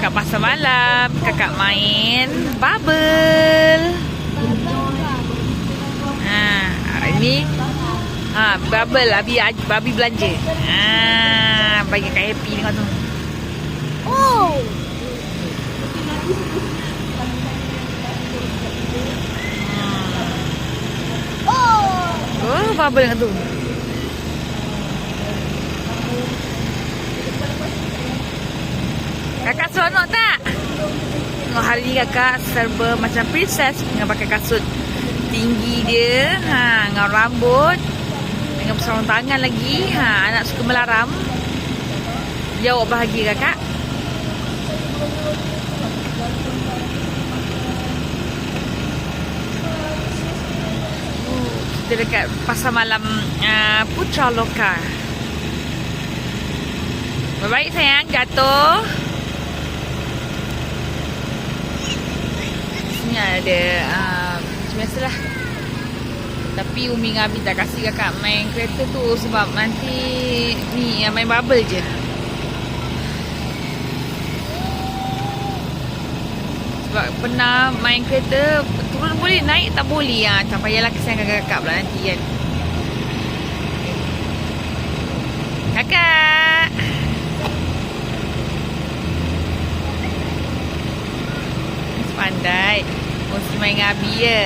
Kakak pasar malam. Kakak main bubble. Ini bubble Abi belanja. Bagi Kak happy tengok tu. Oh. Oh, bubble dengan tu. Kakak seronok tak? Tengok hari ni kakak serba macam princess dengan pakai kasut tinggi dia, dengan rambut, dengan sarung tangan lagi. Anak suka melaram. Jawab bahagia kakak. Kita dekat pasar malam Putra Loka. Baik sayang, jatuh. Sini ada macam biasalah. Tapi Umi dengan Abi tak kasih kakak main kereta tu sebab nanti ni yang main bubble je. Sebab pernah main kereta turun boleh, naik tak boleh. Tak payahlah kesiankan kakak pula nanti kan. Kakak. Pandai. Mesti main dengan Abi je.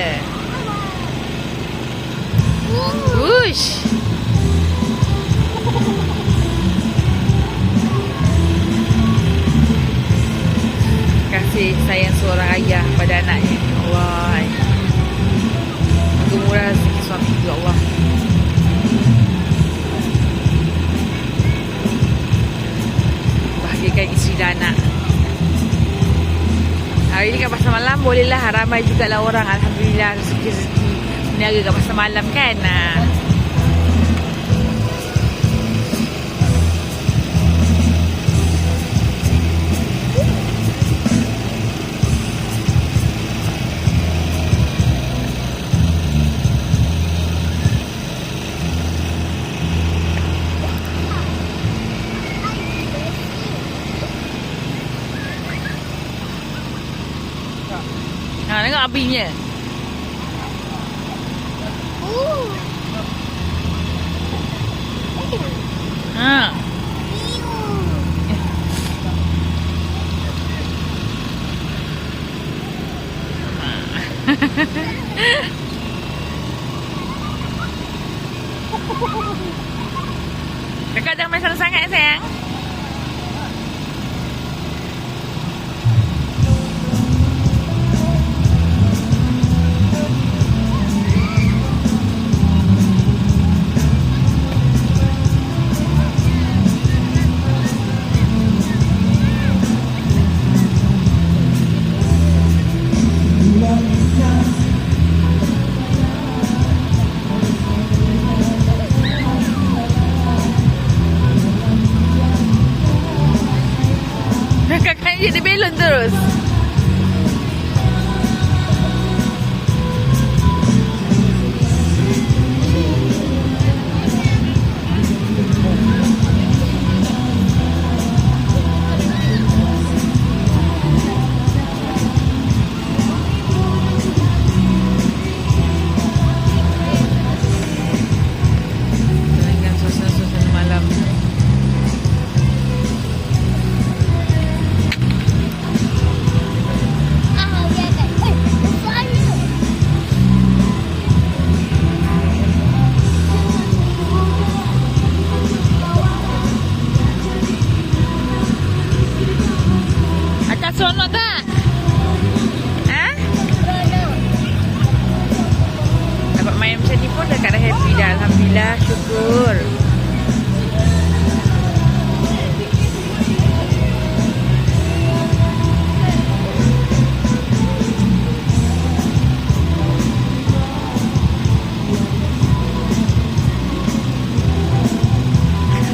Wush. Kasih sayang seorang ayah pada anaknya. Allah. Moga murah rezeki suami ya Allah. Bahagiakan isteri dan anak. Hari ni kat pasar malam bolehlah ramai jugalah orang. Alhamdulillah rezeki-rezeki meniaga kat pasar malam kan. Tengok abinya. Kakak jangan main sangat-sangat sayang. Kakak jadi belon terus. Dengan suasana malam. Seronok tak? Dapat main macam ni pun dah happy dah. Alhamdulillah, syukur.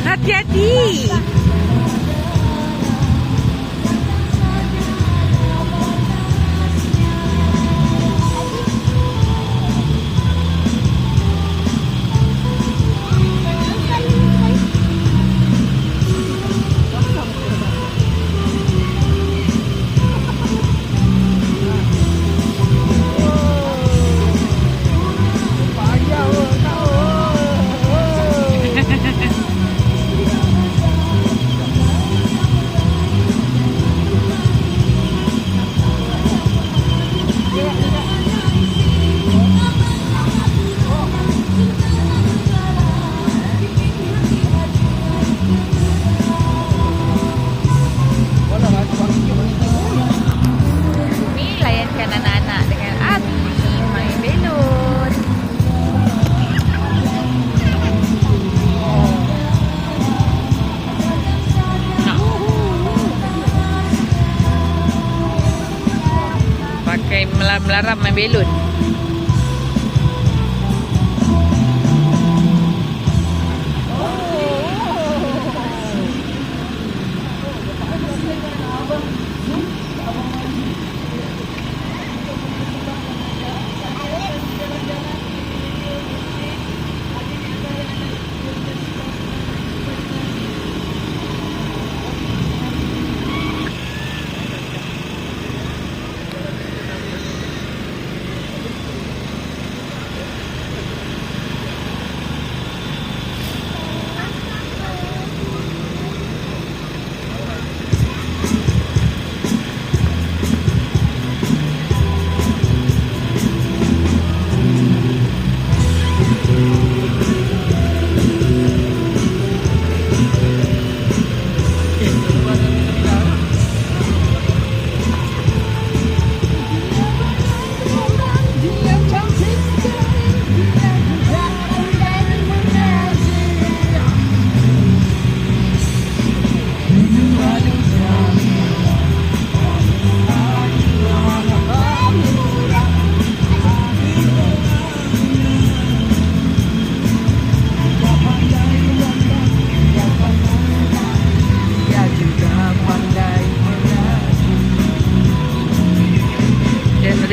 Hati-hati. melaram main belon.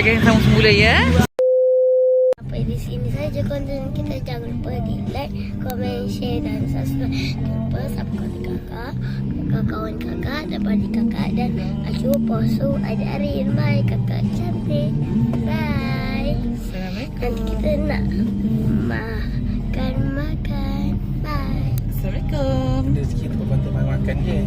Kita sama semula ya. Sampai di sini saja konten kita. Jangan lupa di like, komen, share dan subscribe. Jangan lupa subscribe kakak, kawan kakak, dan adik kakak dan Acu, Posu, Adik Arin. Bye kakak cantik. Bye. Assalamualaikum. Nanti kita nak makan. Bye. Assalamualaikum. Ada sikit tempat makan je.